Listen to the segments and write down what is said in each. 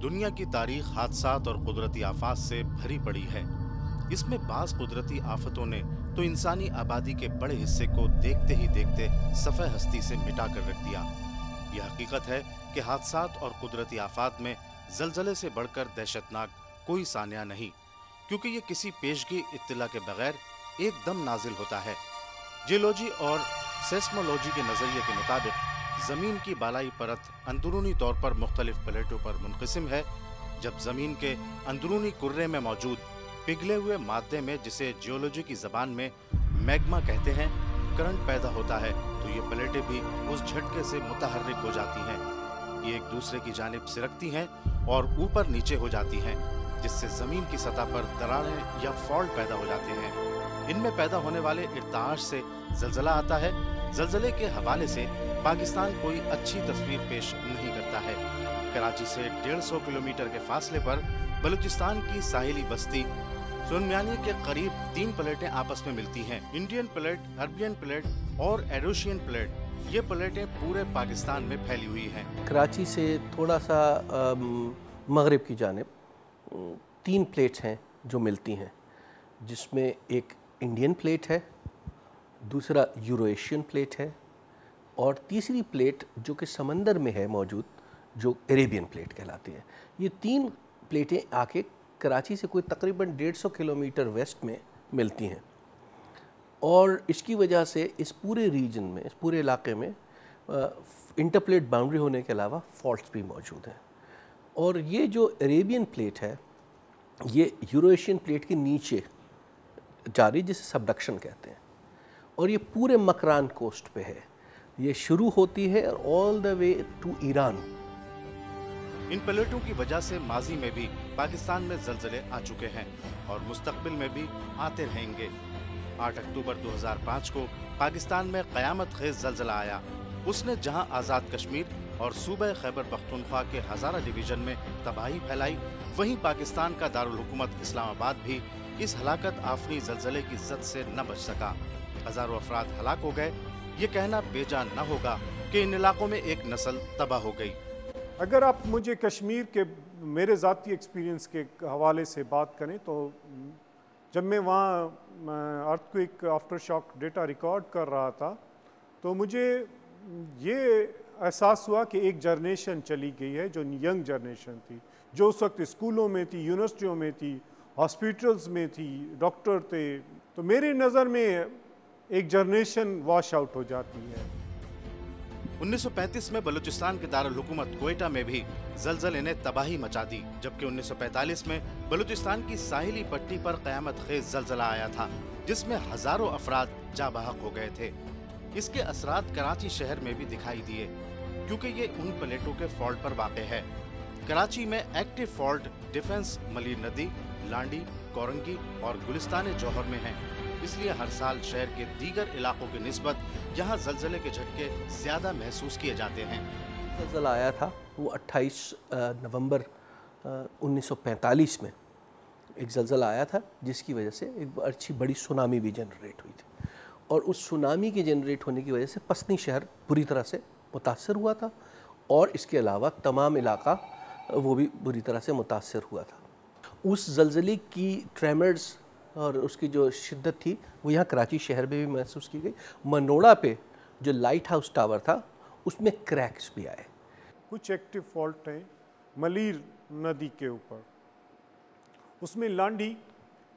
दुनिया की तारीख हादसात और कुदरती आफात से भरी पड़ी है। इसमें बाज़ कुदरती आफतों ने तो इंसानी आबादी के बड़े हिस्से को देखते ही देखते सफ़े हस्ती से मिटा कर रख दिया। यह हकीकत है कि हादसात और कुदरती आफात में जलजले से बढ़कर दहशतनाक कोई सानिया नहीं, क्योंकि ये किसी पेशगी इत्तला के बगैर एकदम नाजिल होता है। जियोलॉजी और सेस्मोलॉजी के नज़रिए के मुताबिक ज़मीन की बालाई परत अंदरूनी तौर पर मुख्तलिफ प्लेटों पर मुनक़सिम है। जब ज़मीन के अंदरूनी कुर्रे में मौजूद पिघले हुए मादे में, जिसे जियोलॉजी की ज़बान में मैग्मा कहते हैं, करंट पैदा होता है तो ये प्लेटें भी उस झटके से मुतहर्रिक हो जाती हैं। ये एक दूसरे की जानिब सिरकती हैं और ऊपर नीचे हो जाती हैं, जिससे ज़मीन की सतह पर दरारें या फॉल्ट पैदा हो जाते हैं। इनमें पैदा होने वाले इर्ताश से जलजला आता है। जलजले के हवाले से पाकिस्तान कोई अच्छी तस्वीर पेश नहीं करता है। कराची से 150 किलोमीटर के फासले पर बलूचिस्तान की साहिली बस्ती सुनमियानी के करीब 3 प्लेटें आपस में मिलती हैं। इंडियन प्लेट, अरबियन प्लेट और एरोशियन प्लेट। ये प्लेटें पूरे पाकिस्तान में फैली हुई हैं। कराची से थोड़ा सा मगरिब की जानिब 3 प्लेट्स हैं जो मिलती हैं, जिसमें एक इंडियन प्लेट है, दूसरा यूरो-एशियन प्लेट है और तीसरी प्लेट जो कि समंदर में है मौजूद, जो अरेबियन प्लेट कहलाती है। ये 3 प्लेटें आके कराची से कोई तकरीबन 150 किलोमीटर वेस्ट में मिलती हैं और इसकी वजह से इस पूरे रीजन में, इस पूरे इलाके में इंटरप्लेट बाउंड्री होने के अलावा फॉल्ट्स भी मौजूद हैं। और ये जो अरेबियन प्लेट है, ये यूरो-एशियन प्लेट के नीचे जा रही, जिसे सबडक्शन कहते हैं, और ये पूरे मकरान कोस्ट पे है। ये शुरू होती है all the way to Iran. इन प्लेटों की वजह से माजी में भी पाकिस्तान में जलजले आ चुके हैं और मुस्तकबिल में भी आते रहेंगे। 8 अक्टूबर 2005 को पाकिस्तान में क़यामत खेज जलजला आया। उसने जहां आज़ाद कश्मीर और सूबे खैबर पख्तूनख्वा के हज़ारा डिवीज़न में तबाही फैलाई, वहीं पाकिस्तान का दारुल हुकूमत इस्लामाबाद भी इस हलाकत आफनी जलजले की जद से न बच सका। हज़ारों अफराद हलाक हो गए। ये कहना बेजान न होगा कि इन इलाकों में एक नस्ल तबाह हो गई। अगर आप मुझे कश्मीर के मेरे ज़ाती एक्सपीरियंस के हवाले से बात करें तो जब मैं वहाँ earthquake after shock data record कर रहा था तो मुझे ये एहसास हुआ कि एक जनरेशन चली गई है जो यंग जनरेशन थी, जो उस वक्त स्कूलों में थी, यूनिवर्सिटियों में थी, हॉस्पिटल्स में थी, डॉक्टर थे। तो मेरी नज़र में एक जनरेशन वॉश आउट हो जाती है। 1935 में बलूचिस्तान के दारुल हुकूमत कोयटा में भी जलजले ने तबाही मचा दी, जबकि 1945 में बलूचिस्तान की साहिली पट्टी पर क़यामत खेज जलजला आया था, जिसमें हज़ारों अफराद जाँ बहक हो गए थे। इसके असरात कराची शहर में भी दिखाई दिए, क्योंकि ये उन प्लेटों के फॉल्ट पर वाक़ है। कराची में एक्टिव फॉल्ट डिफेंस मलीर नदी, लांडी, कोरंगी और गुलिस्तान जौहर में है। इसलिए हर साल शहर के दीगर इलाकों की निस्बत यहाँ जलजले के झटके ज़्यादा महसूस किए जाते हैं। जलजला आया था वो 28 नवंबर 1945 में एक जलजला आया था, जिसकी वजह से एक अच्छी बड़ी सुनामी भी जनरेट हुई थी और उस सुनामी के जनरेट होने की वजह से पसनी शहर बुरी तरह से मुतासर हुआ था और इसके अलावा तमाम इलाका वो भी बुरी तरह से मुतासर हुआ था। उस जलजले की ट्रेमर्स और उसकी जो शिद्दत थी वो यहाँ कराची शहर में भी महसूस की गई। मनोड़ा पे जो लाइट हाउस टावर था उसमें क्रैक्स भी आए। कुछ एक्टिव फॉल्ट हैं मलीर नदी के ऊपर, उसमें लांडी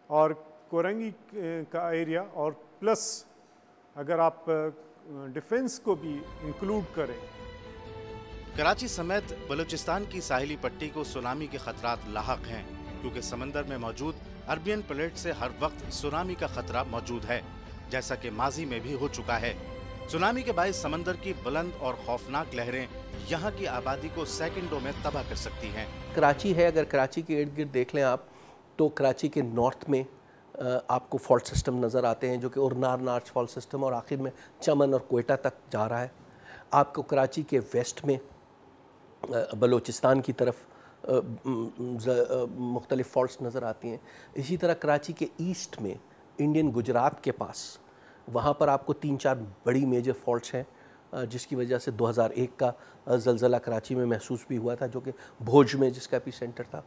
और कोरंगी का एरिया और प्लस अगर आप डिफेंस को भी इंक्लूड करें। कराची समेत बलूचिस्तान की साहिली पट्टी को सुनामी के खतरात लाहक हैं, क्योंकि समंदर में मौजूद अरबियन प्लेट से हर वक्त सुनामी का खतरा मौजूद है, जैसा कि माजी में भी हो चुका है। सुनामी के बायस समंदर की बुलंद और खौफनाक लहरें यहाँ की आबादी को सेकंडों में तबाह कर सकती हैं। कराची है, अगर कराची के इर्द गिर्द देख लें आप तो कराची के नॉर्थ में आपको फॉल्ट सिस्टम नज़र आते हैं, जो कि उरनार नार्च फॉल्ट सिस्टम और आखिर में चमन और कोयटा तक जा रहा है। आपको कराची के वेस्ट में बलूचिस्तान की तरफ मुख्तलिफ फॉल्ट्स नज़र आती हैं। इसी तरह कराची के ईस्ट में इंडियन गुजरात के पास, वहाँ पर आपको 3-4 बड़ी मेजर फॉल्ट्स हैं جس کی وجہ سے 2001 کا زلزلہ کراچی میں محسوس بھی ہوا تھا، جو کہ بھوج میں جس کا ایپی سینٹر تھا۔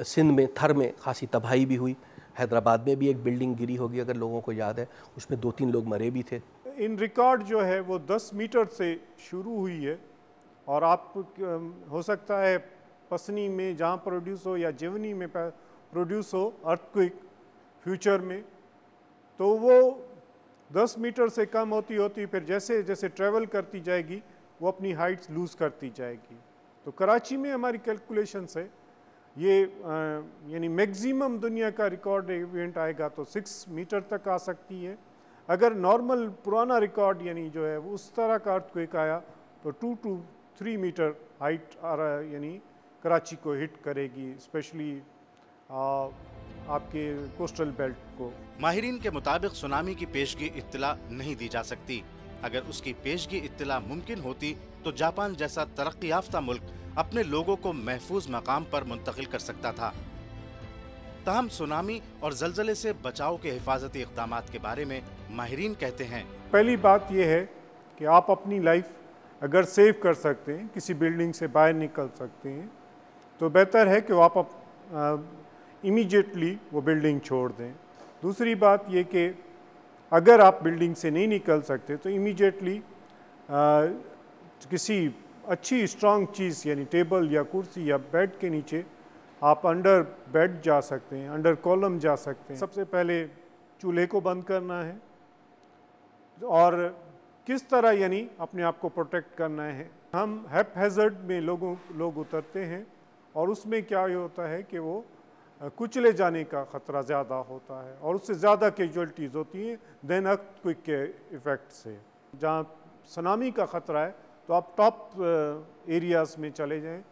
سندھ میں تھر میں خاصی تباہی بھی ہوئی، حیدرآباد میں بھی ایک بلڈنگ گری ہوگی اگر لوگوں کو یاد ہے، اس میں 2-3 لوگ مرے بھی تھے۔ ان ریکارڈ جو ہے وہ 10 میٹر سے شروع ہوئی ہے، اور آپ ہو سکتا ہے پسنی میں جہاں پروڈیوس ہو یا جیونی میں پروڈیوس ہو ارتھ فیوچر میں، تو وہ 10 میٹر سے کم ہوتی پھر جیسے جیسے ٹریول کرتی جائے گی وہ اپنی ہائٹس لوز کرتی جائے گی۔ تو کراچی میں ہماری کیلکولیشن سے یہ یعنی میگزیمم دنیا کا ریکارڈ ایونٹ آئے گا تو 6 میٹر تک آ سکتی ہے۔ اگر نارمل پرانا ریکارڈ یعنی جو ہے وہ اس طرح کا ارتھکویک آیا تو 2 to 3 میٹر ہائٹ یعنی کراچی کو ہٹ کرے گی، اسپیشلی آپ کے کوسٹل بیلٹ کو۔ ماہرین کے مطابق سونامی کی پیشگی اطلاع نہیں دی جا سکتی۔ اگر اس کی پیشگی اطلاع ممکن ہوتی تو جاپان جیسا ترقی یافتہ ملک اپنے لوگوں کو محفوظ مقام پر منتقل کر سکتا تھا۔ تاہم سونامی اور زلزلے سے بچاؤ کے حفاظتی اقدامات کے بارے میں ماہرین کہتے ہیں، پہلی بات یہ ہے کہ آپ اپنی لائف اگر سیو کر سکتے ہیں، کسی بلڈنگ سے باہر نکل سکتے ہیں، تو بہتر ہے کہ آپ امیجیٹلی وہ بلڈنگ چھوڑ دیں۔ دوسری بات یہ کہ اگر آپ بلڈنگ سے نہیں نکل سکتے تو امیجیٹلی کسی اچھی اسٹرانگ چیز یعنی ٹیبل یا کرسی یا بیڈ کے نیچے آپ انڈر بیڈ جا سکتے ہیں، انڈر کالم جا سکتے ہیں۔ سب سے پہلے چولہے کو بند کرنا ہے، اور کس طرح یعنی اپنے آپ کو پروٹیکٹ کرنا ہے۔ ہم ہیپ ہیزرڈ میں لوگ اترتے ہیں، اور اس میں کیا ہوتا ہے کہ وہ کچلے جانے کا خطرہ زیادہ ہوتا ہے، اور اس سے زیادہ کیجوالٹیز ہوتی ہیں دین ارتھکویک کے ایفیکٹ سے۔ جہاں سونامی کا خطرہ ہے تو آپ ٹاپ ایریاز میں چلے جائیں،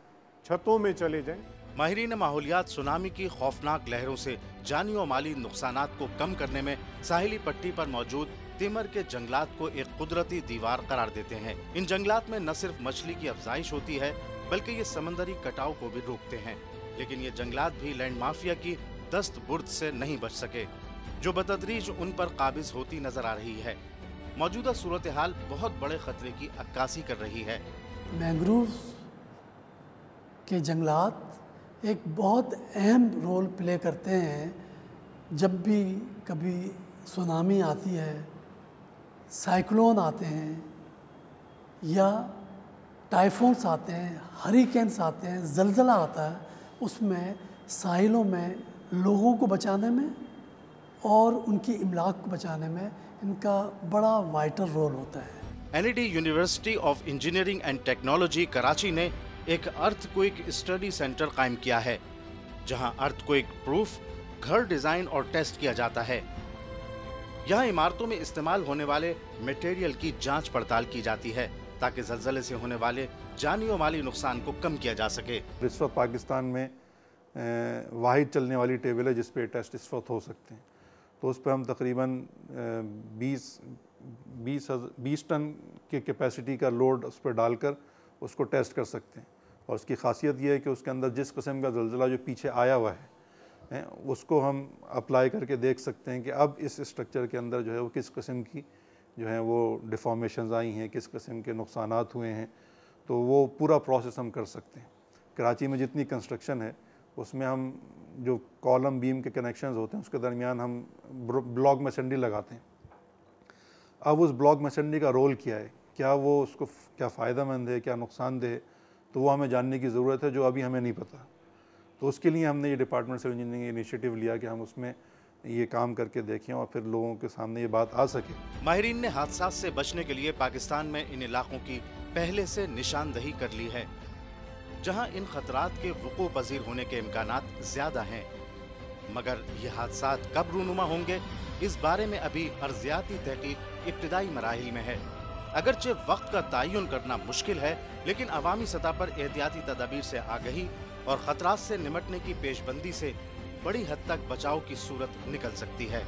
چھتوں میں چلے جائیں۔ ماہرین ماحولیات سونامی کی خوفناک لہروں سے جانی و مالی نقصانات کو کم کرنے میں ساحلی پٹی پر موجود تیمر کے جنگلات کو ایک قدرتی دیوار قرار دیتے ہیں۔ ان جنگلات میں نہ صرف مچھلی کی افزائش ہوتی ہے بلکہ یہ سمندری کٹاؤ کو بھی روکتے ہیں، لیکن یہ جنگلات بھی لینڈ مافیا کی دست برد سے نہیں بچ سکے، جو بتدریج ان پر قابض ہوتی نظر آ رہی ہے۔ موجودہ صورتحال بہت بڑے خطرے کی عکاسی کر رہی ہے۔ مینگرووز کے جنگلات ایک بہت اہم رول پلے کرتے ہیں۔ جب بھی کبھی سونامی آتی ہے، سائیکلون آتے ہیں یا ٹائفونس آتے ہیں، ہریکینس آتے ہیں، زلزلہ آتا ہے، اس میں ساحلوں میں لوگوں کو بچانے میں اور ان کی املاک کو بچانے میں ان کا بڑا وائٹل رول ہوتا ہے۔ NED university of engineering and technology Karachi نے ایک ارتھ کوئک اسٹڈی سینٹر قائم کیا ہے، جہاں ارتھ کوئک پروف گھر ڈیزائن اور ٹیسٹ کیا جاتا ہے۔ یہاں عمارتوں میں استعمال ہونے والے میٹیریل کی جانچ پڑتال کی جاتی ہے تاکہ زلزلے سے ہونے والے جانی و مالی نقصان کو کم کیا جا سکے۔ اس وقت پاکستان میں واحد چلنے والی ٹیبل ہے جس پہ ٹیسٹ اس وقت ہو سکتے ہیں، تو اس پہ ہم تقریباً 20 ٹن کے کیپیسٹی کا لوڈ اس پہ ڈال کر اس کو ٹیسٹ کر سکتے ہیں، اور اس کی خاصیت یہ ہے کہ اس کے اندر جس قسم کا زلزلہ جو پیچھے آیا ہوا ہے اس کو ہم اپلائی کر کے دیکھ سکتے ہیں کہ اب اس اسٹرکچر کے اندر جو ہے وہ کس قسم کی جو ہے وہ ڈیفارمیشنز آئی ہیں، کس قسم کے نقصانات ہوئے ہیں، تو وہ پورا پروسیس ہم کر سکتے ہیں۔ کراچی میں جتنی کنسٹرکشن ہے اس میں ہم جو کالم بیم کے کنیکشنز ہوتے ہیں اس کے درمیان ہم بلاک میسنری لگاتے ہیں۔ اب اس بلاک میسنری کا رول کیا ہے، کیا وہ اس کو کیا فائدہ مند ہے، کیا نقصان دہ ہے، تو وہ ہمیں جاننے کی ضرورت ہے، جو ابھی ہمیں نہیں پتہ۔ تو اس کے لیے ہم نے یہ ڈپارٹمنٹ سول انجینئرنگ انیشیٹو لیا کہ ہم اس میں یہ کام کر کے دیکھیں اور پھر لوگوں کے سامنے یہ بات آ سکے۔ ماہرین نے حادثات سے بچنے کے لیے پاکستان میں ان علاقوں کی پہلے سے نشاندہی کر لی ہے جہاں ان خطرات کے وقوع پذیر ہونے کے امکانات زیادہ ہیں، مگر یہ حادثات کب رونما ہوں گے اس بارے میں ابھی ارضیاتی تحقیق ابتدائی مراحل میں ہے۔ اگرچہ وقت کا تعین کرنا مشکل ہے، لیکن عوامی سطح پر احتیاطی تدابیر سے آگہی اور خطرات سے نمٹنے کی پیش بندی سے بڑی حد تک بچاؤ کی صورت نکل سکتی ہے۔